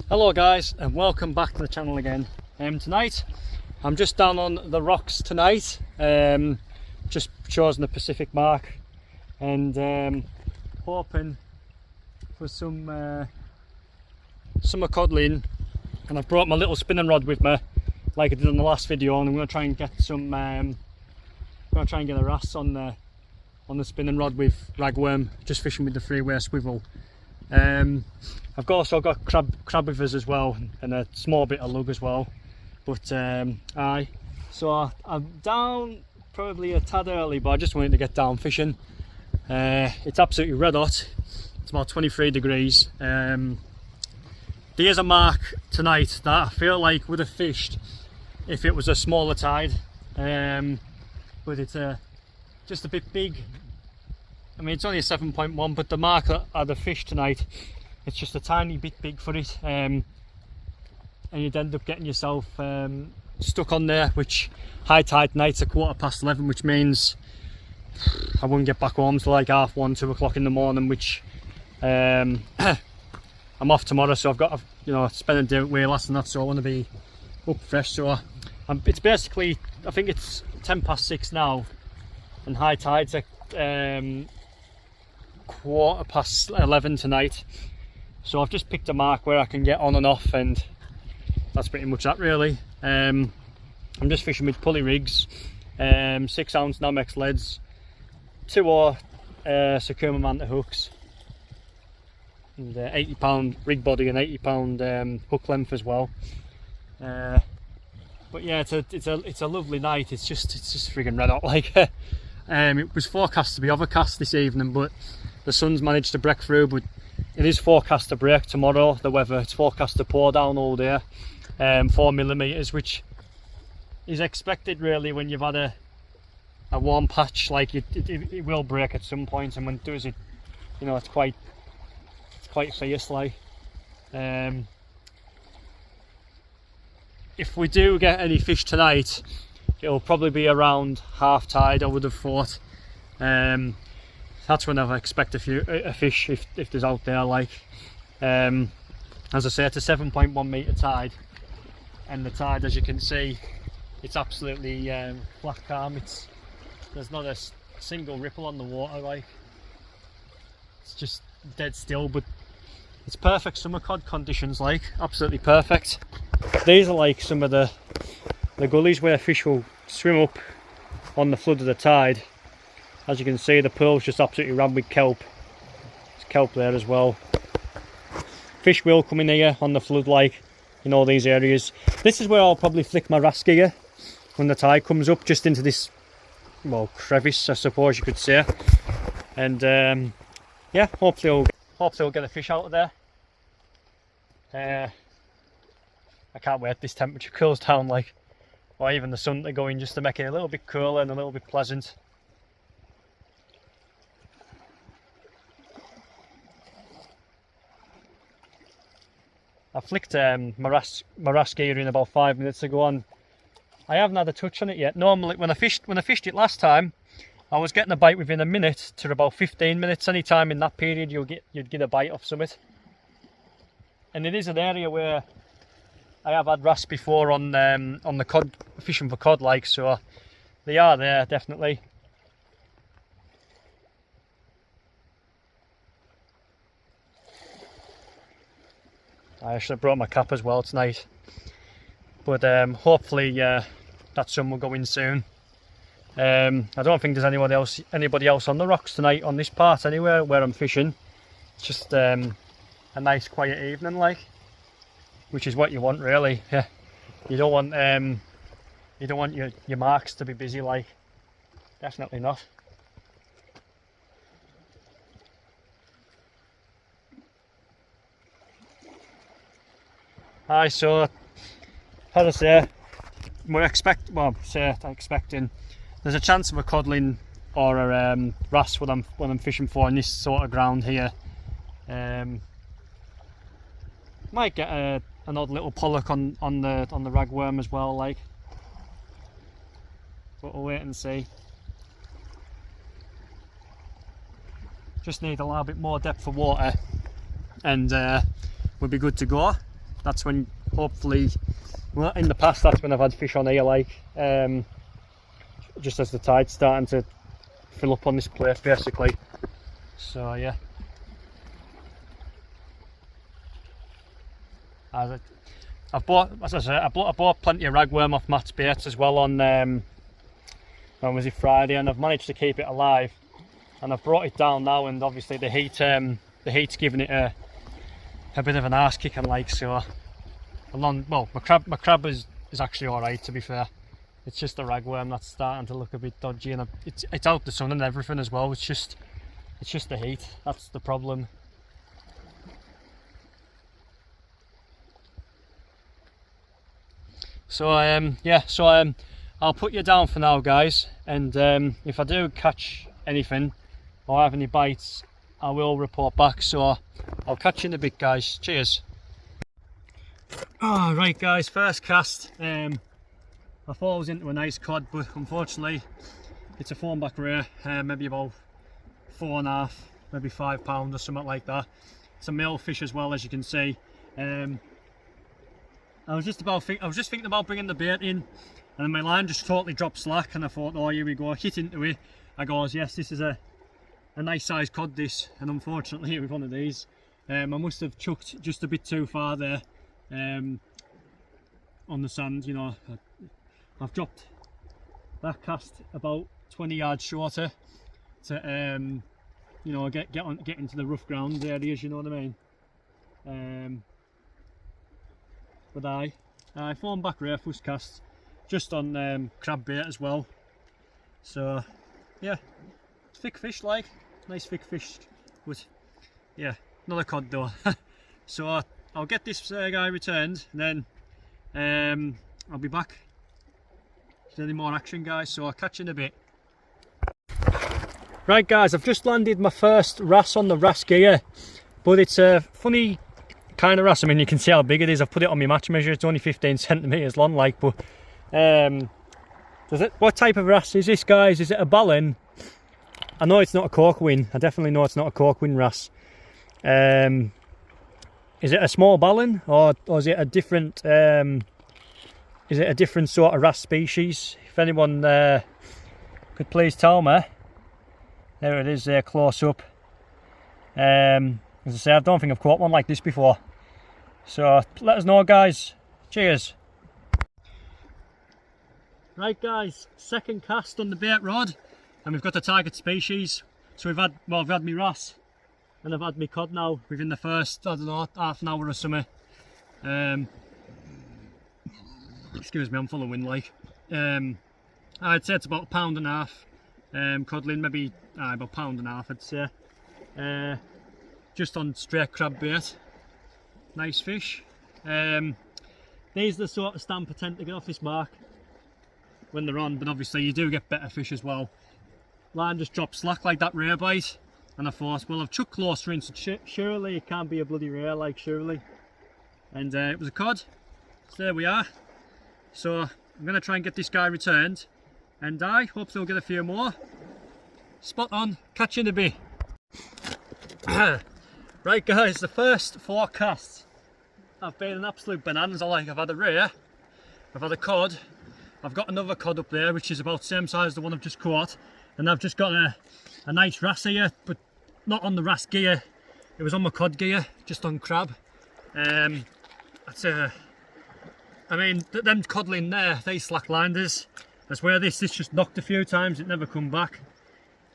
Hello guys, and welcome back to the channel again. Tonight I'm just down on the rocks tonight, just chosen the Pacific mark, and hoping for some summer codling. And I've brought my little spinning rod with me like I did on the last video, and I'm going to try and get some a wrasse on the spinning rod with ragworm, just fishing with the freeway swivel. I've also got crab with us as well, and a small bit of lug as well. But so I'm down probably a tad early, but I just wanted to get down fishing. It's absolutely red hot. It's about 23 degrees. There's a mark tonight that I feel like would have fished if it was a smaller tide, but it's just a bit big. I mean, it's only a 7.1, but the mark that I'd have fished tonight, it's just a tiny bit big for it, and you'd end up getting yourself stuck on there, which high tide night's 11:15, which means I wouldn't get back home till like 1:30, 2 o'clock in the morning, which I'm off tomorrow, so I've got to spend a day at Wrasse and that, so I want to be up fresh. So it's basically, I think it's 6:10 now, and high tide's at 11:15 tonight. So I've just picked a mark where I can get on and off, and that's pretty much that really. I'm just fishing with pulley rigs, 6-ounce Namex leads, 2 Sakuma Manta hooks, and 80-pound rig body and 80-pound hook length as well. But yeah, it's a lovely night. It's just friggin' red hot. Like it was forecast to be overcast this evening, but the sun's managed to break through. But it is forecast to break tomorrow. The weather, it's forecast to pour down all day, 4 millimeters, which is expected really when you've had a warm patch. Like it will break at some point, and when it does, it's quite fierce. Like if we do get any fish tonight, it'll probably be around half tide, I would have thought. That's when I expect a fish if there's out there. Like as I say, it's a 7.1 metre tide, and the tide, as you can see, it's absolutely flat calm. There's not a single ripple on the water. Like it's just dead still, but it's perfect summer cod conditions. Like absolutely perfect. These are like some of the gullies where fish will swim up on the flood of the tide. As you can see, the pool's just absolutely rammed with kelp. There's kelp there as well. Fish will come in here on the flood, like in all these areas. This is where I'll probably flick my wrasse gear when the tide comes up, just into this, well, crevice, I suppose you could say. And yeah, hopefully we'll get a fish out of there. I can't wait this temperature cools down, like, or even the sun to go in, just to make it a little bit cooler and a little bit pleasant. I flicked my wrasse gear in about 5 minutes ago, and I haven't had a touch on it yet. Normally when I fished it last time, I was getting a bite within a minute to about 15 minutes. Any time in that period you'd get a bite off something. And it is an area where I have had wrasse before on the cod, fishing for cod, like, so they are there definitely. I should have brought my cap as well tonight, but hopefully that sun will go in soon. I don't think there's anybody else on the rocks tonight on this part anywhere where I'm fishing. It's just a nice quiet evening, like, which is what you want really. Yeah, you don't want your marks to be busy, like, definitely not. So as I say, we're expecting there's a chance of a codling or a wrasse when I'm fishing for in this sort of ground here. Might get an odd little pollock on the ragworm as well, like, but we'll wait and see. Just need a little bit more depth of water, and we'll be good to go. that's when hopefully, well, in the past that's when I've had fish on here, like just as the tide's starting to fill up on this plate basically. So yeah, I've bought, as I said, I bought plenty of ragworm off Matt's baits as well on when was it, Friday, and I've managed to keep it alive, and I've brought it down now, and obviously the heat's giving it a bit of an arse kicking, like, so along, well, my crab is actually alright, to be fair. It's just the ragworm that's starting to look a bit dodgy, and it's out the sun and everything as well. It's just the heat, that's the problem. So I'll put you down for now, guys, and if I do catch anything or have any bites, I will report back. So I'll catch you in a bit, guys. Cheers. Right guys, first cast. I thought I was into a nice cod, but unfortunately it's a phone-back rare, maybe about 4.5, maybe 5 pounds or something like that. It's a male fish as well, as you can see. I was just thinking about bringing the bait in, and then my line just totally dropped slack, and I thought, oh, here we go, hit into it. I goes, yes, this is a nice sized cod, this, and unfortunately with one of these, I must have chucked just a bit too far there on the sand. You know, I've dropped that cast about 20 yards shorter to you know, get into the rough ground areas, you know what I mean. But I phone back rare first cast, just on crab bait as well. So yeah, thick fish, like, nice thick fish, but yeah, not a cod though. So I'll get this guy returned, and then I'll be back with any more action, guys, so I'll catch you in a bit. Right guys, I've just landed my first wrasse on the wrasse gear, but it's a funny kind of wrasse. I mean, you can see how big it is. I've put it on my match measure, it's only 15 centimeters long, like, but what type of wrasse is this, guys? Is it a ballon? I know it's not a corkwin. I definitely know it's not a corkwin wrasse. Is it a small ballon, or is it a different sort of wrasse species? If anyone could please tell me. There it is there, close up. As I say, I don't think I've caught one like this before, so let us know, guys. Cheers. Right guys, second cast on the bait rod, and we've got the target species. So we've had my wrasse and I've had my cod now within the first, I don't know, half an hour or something. Excuse me, I'm full of wind, like. I'd say it's about 1.5 pounds, codling maybe about 1.5 pounds, I'd say. Just on straight crab bait. Nice fish. These are the sort of stamp I tend to get off this mark when they're on, but obviously you do get better fish as well. Line just dropped slack like that rare bite, and I thought, well, I've chucked closer in, so surely it can't be a bloody rare, like, surely. And it was a cod, so there we are. So I'm going to try and get this guy returned, and I hope they'll get a few more. Spot on, catch you in a bit. Right guys, the first 4 casts have been an absolute bonanza. Like, I've had a rare, I've had a cod, I've got another cod up there which is about the same size as the one I've just caught, and I've just got a nice wrasse here, but not on the wrasse gear, it was on my cod gear, just on crab. That's I mean, them codling there, they slack liners. I swear this just knocked a few times, it never come back.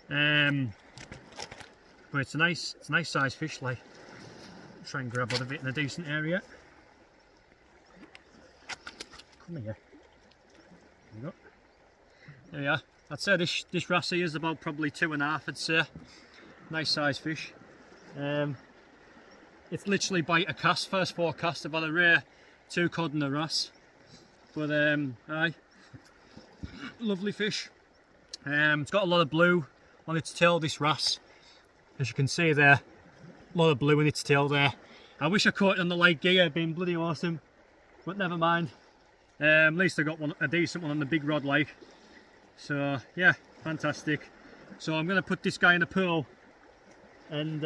But it's a nice size fish, like. Try and grab one of it in a decent area. Come here. There we go. There we are. I'd say this wrasse is about probably 2.5, I'd say. Nice size fish. It's literally bite a cast, first 4 casts. I've had a rare, 2 cod and a wrasse. But aye, lovely fish. It's got a lot of blue on its tail, this wrasse. As you can see there, a lot of blue in its tail there. I wish I caught it on the light gear, it'd been bloody awesome, but never mind. At least I got a decent one on the big rod, like. So yeah, fantastic. So I'm going to put this guy in a pool and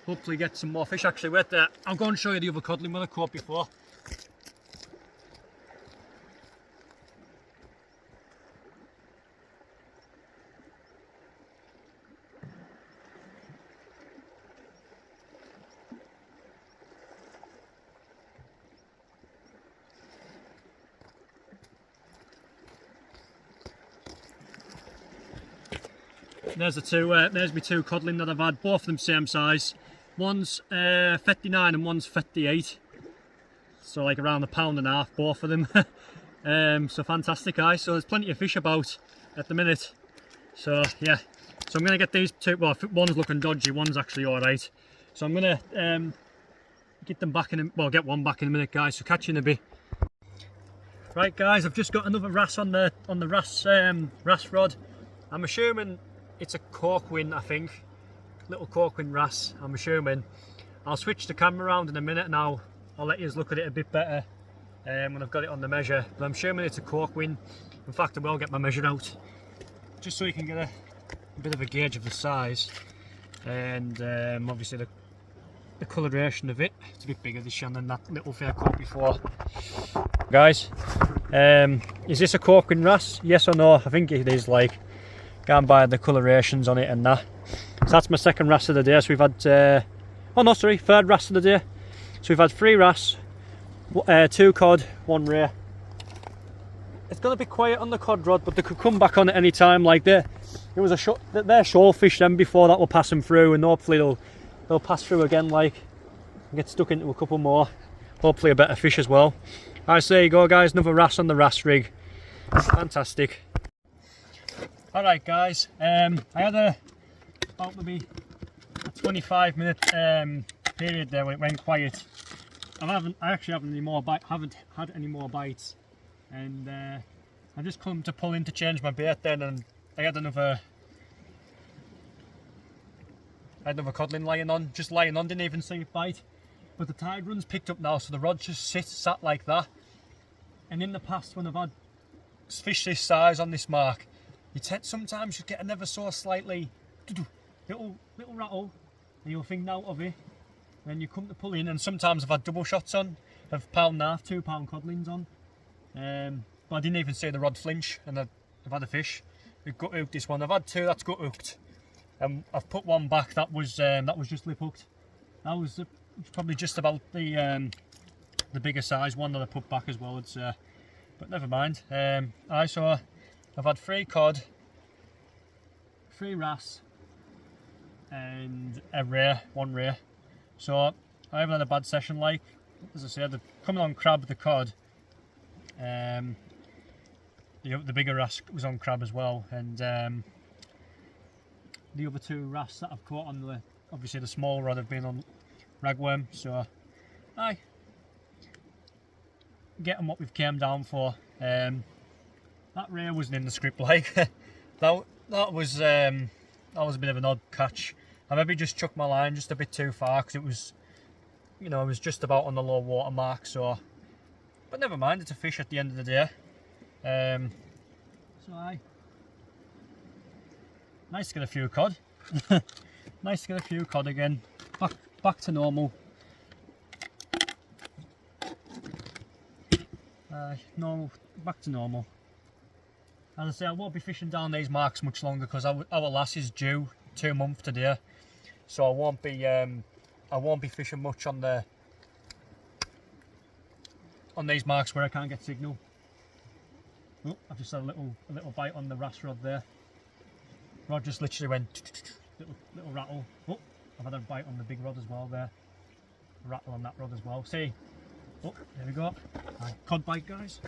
hopefully get some more fish. Actually, wait there. I'll go and show you the other codling one I caught before. There's the two. There's my two codling that I've had. Both of them same size. One's 59 and one's 58. So like around £1.5, both of them. So fantastic, guys. So there's plenty of fish about at the minute. So yeah. So I'm gonna get these two. Well, one's looking dodgy. One's actually all right. So I'm gonna get them back in. Well, get one back in a minute, guys. So catch you in a bit. Right, guys. I've just got another wrasse on the wrasse rod. I'm assuming it's a corkwin, I think. Little corkwin wrasse, I'm assuming. I'll switch the camera around in a minute now. I'll let you look at it a bit better when I've got it on the measure. But I'm assuming it's a corkwin. In fact, I will get my measure out, just so you can get a bit of a gauge of the size. And obviously the coloration of it. It's a bit bigger this year than that little fair caught before. Guys, is this a corkwin wrasse? Yes or no? I think it is, like, going by the colorations on it and that. So that's my second wrasse of the day. So we've had, third wrasse of the day. So we've had 3 wrasse, 2 cod, 1 ray. It's going to be quiet on the cod rod, but they could come back on at any time. Like they're shoal fish then before that will pass them through, and hopefully they'll pass through again, like, and get stuck into a couple more. Hopefully a better fish as well. Alright, so there you go, guys. Another wrasse on the wrasse rig. Fantastic. Alright, guys, I had about maybe a 25-minute period there when it went quiet. I actually haven't had any more bites, and I've just come to pull in to change my bait then, and I had another codling lying on, didn't even see it bite. But the tide run's picked up now, so the rod just sat like that. And in the past, when I've had fish this size on this mark, sometimes you get a never so slightly little rattle, and you'll think now of it. Then you come to pull in, and sometimes I've had double shots on of £1.5, £2 codlings on. But I didn't even see the rod flinch, and I've had a fish. We've gut hooked this one. I've had 2 that's gut hooked, and I've put one back that was just lip hooked. That was probably just about the bigger size one that I put back as well. But never mind. So I've had 3 cod, 3 wrasse, and a ray, 1 ray. So I haven't had a bad session. Like, as I said, coming on crab, the cod, the bigger wrasse was on crab as well, and the other 2 wrasse that I've caught on obviously the small rod have been on ragworm. So aye, getting what we've came down for. That ray wasn't in the script, like that was a bit of an odd catch. I maybe just chucked my line just a bit too far, because it was, it was just about on the low water mark. So, but never mind, it's a fish at the end of the day. So aye, nice to get a few cod. Nice to get a few cod again. Back to normal. Back to normal. As I say, I won't be fishing down these marks much longer, because our lass is due 2 months today, so I won't be fishing much on these marks where I can't get signal. Oh, I've just had a little bite on the wrasse rod there. Rod just literally went little rattle. Oh, I've had a bite on the big rod as well there. A rattle on that rod as well. See? Oh, there we go. Right, cod bite, guys.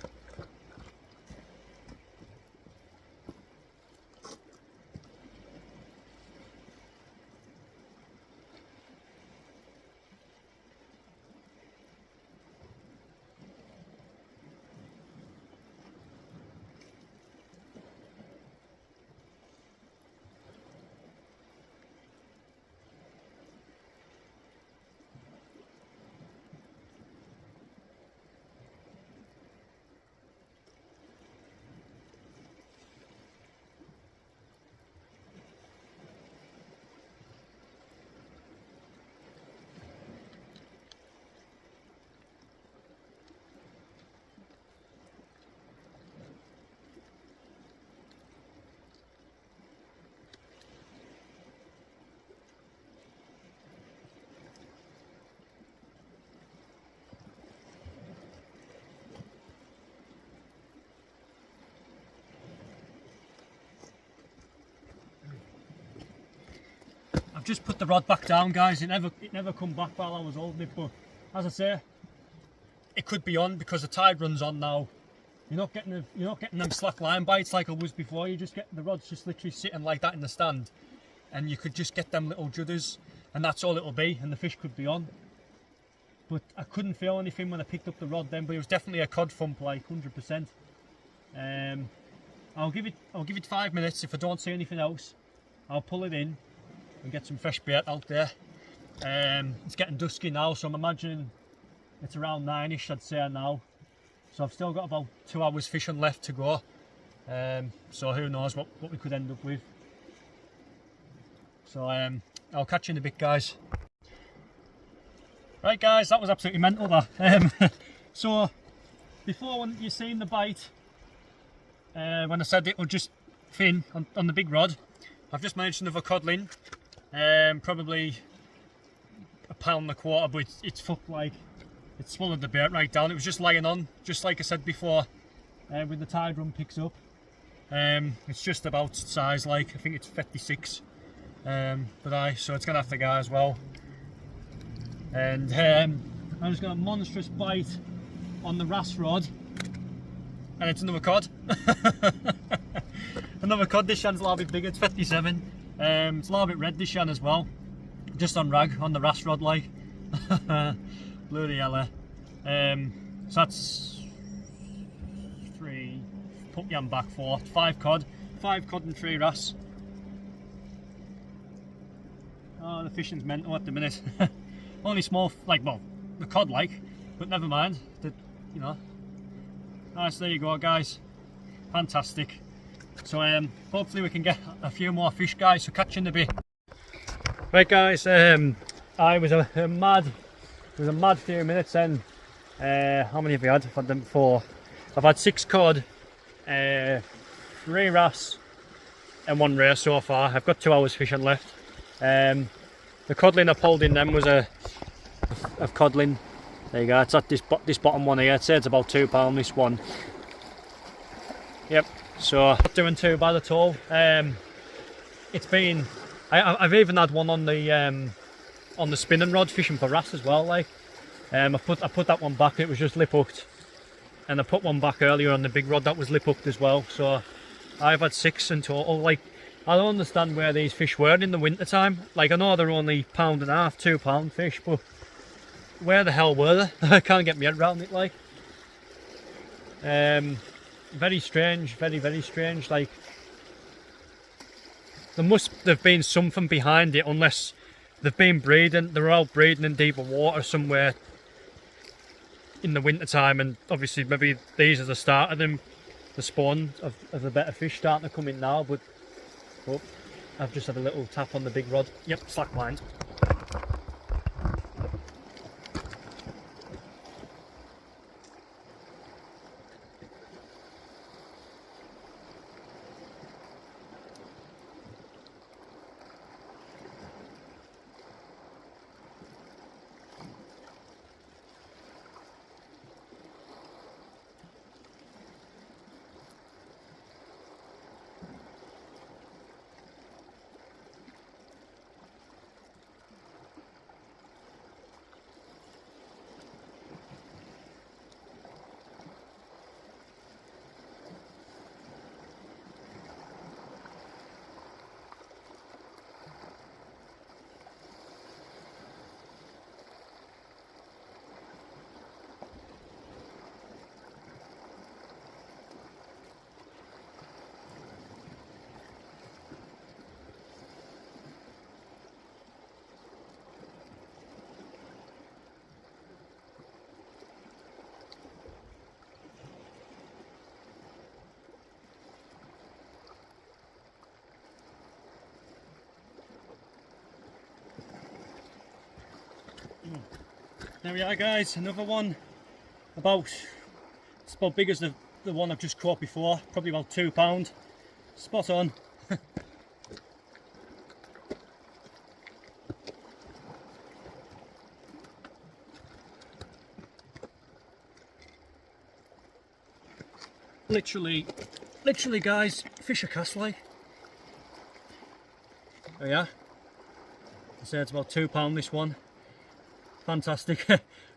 I've just put the rod back down, guys. It never come back while I was holding it, but as I say, it could be on because the tide runs on now. You're not getting them slack line bites like I was before. You just get the rod's just literally sitting like that in the stand, and you could just get them little judders, and that's all it'll be, and the fish could be on. But I couldn't feel anything when I picked up the rod then, but it was definitely a cod thump, like 100%. I'll give it 5 minutes. If I don't see anything else, I'll pull it in and get some fresh bait out there. It's getting dusky now, so I'm imagining it's around 9ish, I'd say now. So I've still got about 2 hours fishing left to go. So who knows what we could end up with. So I'll catch you in a bit, guys. Right, guys, that was absolutely mental, that. So before, when you seen the bite, when I said it would just fin on the big rod, I've just managed another codling. Probably a £1.25 pound, but it's fucked, like it swallowed the bait right down. It was just lying on, just like I said before, when the tide run picks up. It's just about size, like I think it's 56, so it's gonna have to go as well. And I just got a monstrous bite on the wrasse rod, and it's another cod. Another cod. This shan's a little bit bigger. It's 57. It's a little bit red, this shan as well, just on rag on the wrasse rod, like. Bloody hell. So that's 3, put yam back 4, 5 cod and 3 wrasse. Oh, the fishing's mental at the minute. Only small, like, well, the cod, like, but never mind. Nice, there you go, guys. Fantastic. So hopefully we can get a few more fish, guys. So catch you in a bit. Right, guys. I was a mad few minutes then. How many have we had? I've had them 4. I've had 6 cod, 3 wrasse, and 1 wrasse so far. I've got 2 hours fishing left. The codling I pulled in them was of codling. There you go. It's at this bottom one here. I'd say it's about £2 this one. Yep. So not doing too bad at all. It's been. I've even had one on the spinning rod fishing for wrasse as well. Like, I put that one back. It was just lip hooked, and I put one back earlier on the big rod that was lip hooked as well. So I've had 6 in total. Like, I don't understand where these fish were in the winter time. Like, I know they're only £1.5, £2 fish, but where the hell were they? I can't get my head around it. Like, very strange, very strange. Like, there must have been something behind it, unless they've been breeding. They're out breeding in deeper water somewhere in the winter time, and obviously maybe these are the start of them, the spawn of the better fish starting to come in now. But oh, I've just had a little tap on the big rod. Yep, slack line. There we are, guys, another one. It's about big as the one I've just caught before, probably about £2. Spot on. Literally guys, fish a cast like. There we are. I say it's about £2 this one. Fantastic.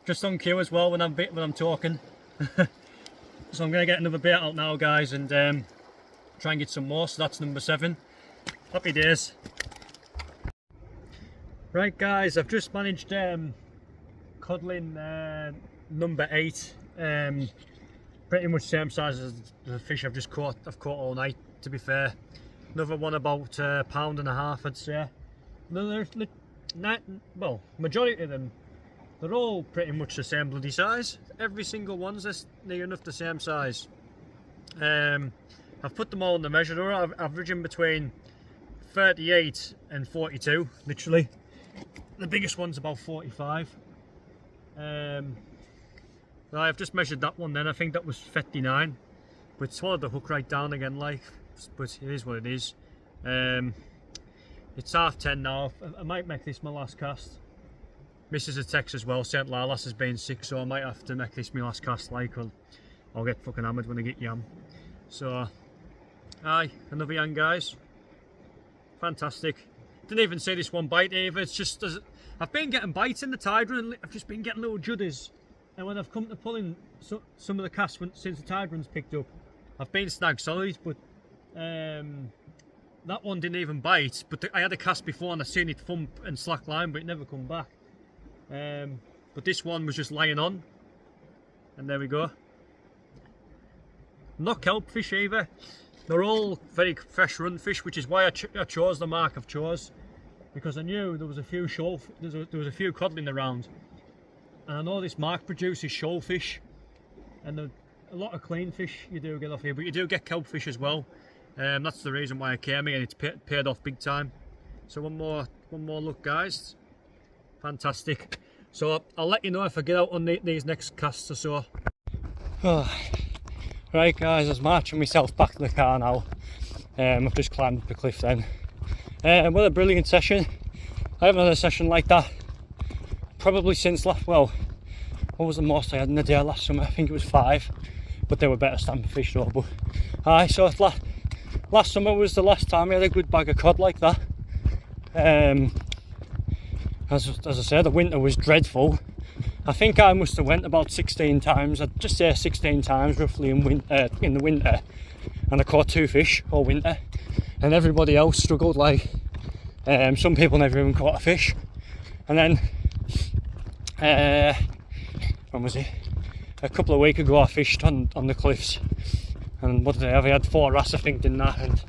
Just on cue as well when I'm talking. So I'm going to get another bait out now, guys, and try and get some more. So that's number 7. Happy days. Right, guys, I've just managed codling number 8. Pretty much same size as the fish I've just caught. I've caught all night, to be fair. Another one about £1.5, I'd say. Well, majority of them, they're all pretty much the same bloody size. Every single one's near enough the same size. I've put them all in the measure. I'm averaging between 38 and 42, literally. The biggest one's about 45. I've just measured that one then. I think that was 59. But swallowed the hook right down again, like. But it is what it is. It's 10:30 now. I might make this my last cast. Misses a text as well. St. Larlas has been sick, so I might have to make this my last cast. Like, I'll get fucking hammered when I get yam. So, aye, another yan, guys. Fantastic. Didn't even see this one bite either. It's just I've been getting bites in the tide run. I've just been getting little judders, and when I've come to pulling some of the casts since the tide run's picked up, I've been snagged solid. But that one didn't even bite. But I had a cast before and I seen it thump and slack line, but it never come back. But this one was just lying on, and there we go. Not kelp fish either. They're all very fresh run fish, which is why I chose the mark I've chose, because I knew there was a few there was a few codling around, and I know this mark produces shoal fish, and a lot of clean fish you do get off here, but you do get kelp fish as well. That's the reason why I came here, and it's paid off big time. So one more look, guys. Fantastic. So I'll let you know if I get out on these next casts or so. Right, guys, I was marching myself back to the car now. I've just climbed up the cliff then. What a brilliant session. I haven't had a session like that probably since well, what was the most I had in a day last summer? I think it was 5, but they were better stamper fish though. But aye, so last summer was the last time I had a good bag of cod like that. As I said, the winter was dreadful. I think I must have went about 16 times. I'd just say 16 times roughly in the winter, and I caught 2 fish all winter, and everybody else struggled. Like some people never even caught a fish. And then when was it? A couple of weeks ago I fished on the cliffs, and what did I have? I had 4 wrasse, I think, in that, and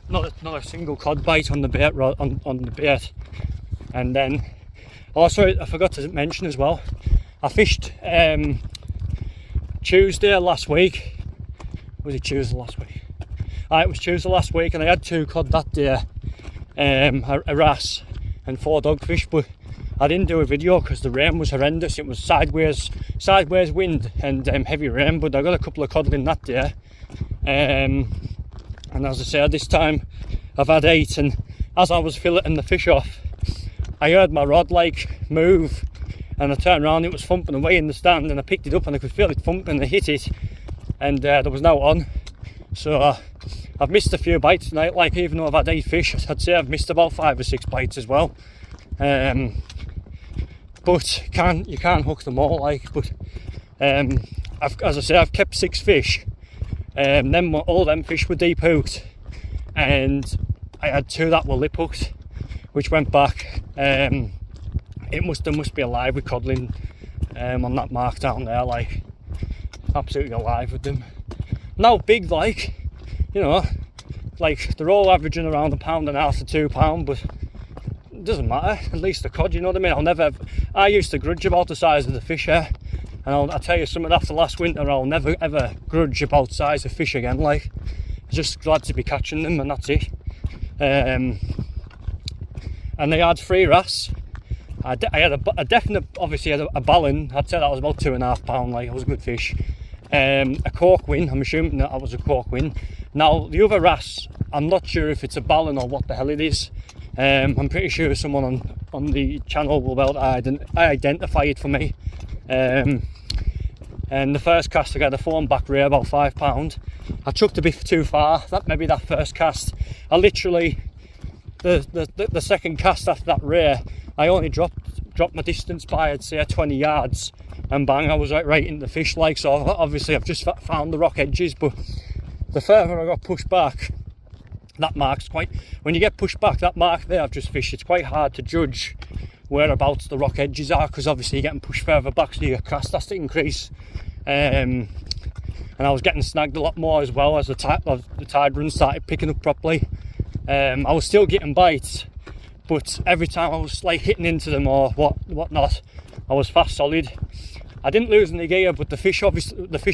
not a single cod bite on the bait on the bait. And then also I forgot to mention as well, I fished Tuesday last week. Was it Tuesday last week? It was Tuesday last week, and I had 2 cod that day, a wrasse and 4 dogfish, but I didn't do a video because the rain was horrendous. It was sideways wind and heavy rain, but I got a couple of codling that day. And as I said, this time I've had 8, and as I was filleting the fish off, I heard my rod like move, and I turned around, it was thumping away in the stand, and I picked it up and I could feel it thumping, and I hit it, and there was no on. So I've missed a few bites tonight, like, even though I've had 8 fish, I'd say I've missed about 5 or 6 bites as well. But you can't hook them all, like. But as I say, I've kept 6 fish. All them fish were deep hooked, and I had 2 that were lip hooked, which went back. There must be alive with codling on that mark down there, like absolutely alive with them. Now big, like, you know, like they're all averaging around £1.5 to £2, but it doesn't matter. At least the cod, you know what I mean? I used to grudge about the size of the fish here, and I'll tell you something, after last winter I'll never ever grudge about size of fish again. Like, I'm just glad to be catching them, and that's it. And they had 3 wrasse. I had a definite, obviously had a ballon. I'd say that was about £2.5, like, it was a good fish. A cork win, I'm assuming that was a cork win. Now the other wrasse, I'm not sure if it's a ballon or what the hell it is. I'm pretty sure someone on the channel will be able to identify it for me. And the first cast I got a foam back ray, about £5. I chucked a bit too far. That first cast, I literally the second cast after that ray, I only dropped my distance by, I'd say, 20 yards, and bang, I was right into the fish. Like, so obviously I've just found the rock edges, but the further I got pushed back, that mark's quite, when you get pushed back, that mark there I've just fished, it's quite hard to judge whereabouts the rock edges are, because obviously you're getting pushed further back, so your cast has to increase. And I was getting snagged a lot more as well as the tide run started picking up properly. I was still getting bites, but every time I was like hitting into them or whatnot, I was fast solid. I didn't lose any gear, but the fish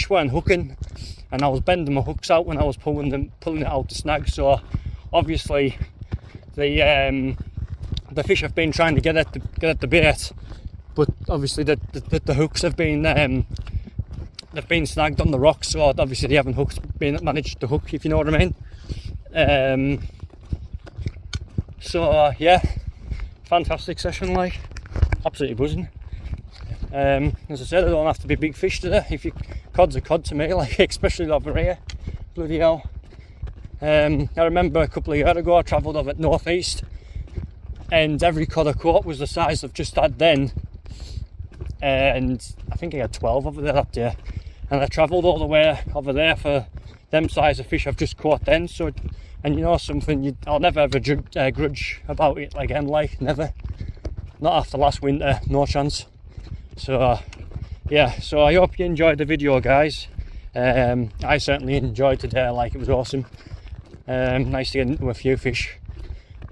weren't hooking, and I was bending my hooks out when I was pulling it out to snag. So obviously the fish have been trying to get at the bait, but obviously the hooks have been they've been snagged on the rocks, so obviously they haven't managed to hook, if you know what I mean. So yeah, fantastic session, like, absolutely buzzing. As I said, I don't have to be big fish today. If you cod's a cod to me, like, especially over here, bloody hell. I remember a couple of years ago I travelled over at North East, and every cod I caught was the size I've just had then, and I think I had 12 over there that day, and I travelled all the way over there for them size of fish I've just caught then. So, and you know something, I'll never ever grudge about it again, like, never, not after last winter, no chance. So yeah, so I hope you enjoyed the video, guys. I certainly enjoyed today, like, it was awesome. Nice to get into a few fish.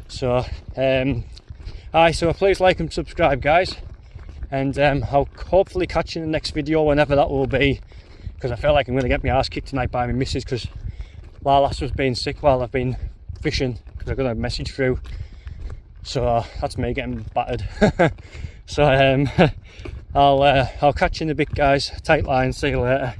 So so please like and subscribe, guys, and I'll hopefully catch you in the next video, whenever that will be, because I feel like I'm going to get my ass kicked tonight by my missus, because Lala's was being sick while I've been fishing, because I got a message through, so that's me getting battered. So I'll catch you in a bit, guys. Tight line, see you later.